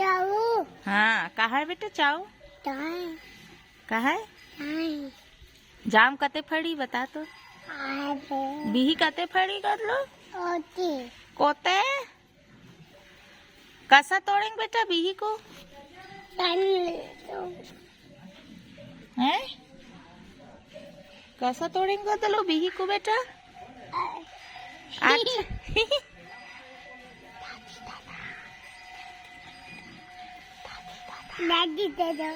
चाऊ। हाँ कहा है बेटा चाऊ? चाऊ। कहा है? हाँ। जाम कते फड़ी बता तो। बिही कते फड़ी कर लो? ओती। कोते? कैसा तोड़ेंगे बेटा बिही को? हैं? कैसा तोड़ेंगे तो लो बिही को बेटा? अच्छा। दादी दे दो।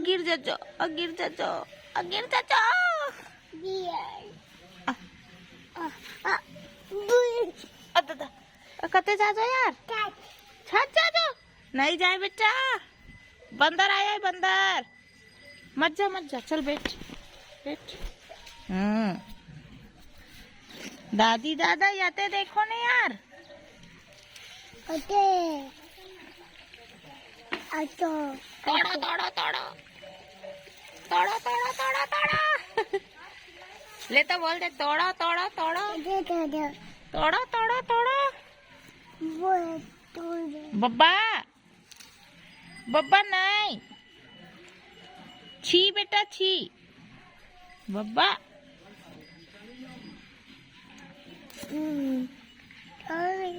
गिर जा गिर जा कते जा यार छत जा नहीं जाए बेटा बंदर आया है बंदर मत जा चल बैठ बैठ। दादी दादा याते देखो ने यार। ओते अच्छा तोड़ा तोड़ा तोड़ा तोड़ा तोड़ा तोड़ा तोड़ा ले तो बोल दे तोड़ा तोड़ा तोड़ा दे दे दे तोड़ा तोड़ा तोड़ा वो तोड़ दे। बब्बा बब्बा नहीं छी बेटा छी बब्बा। sorry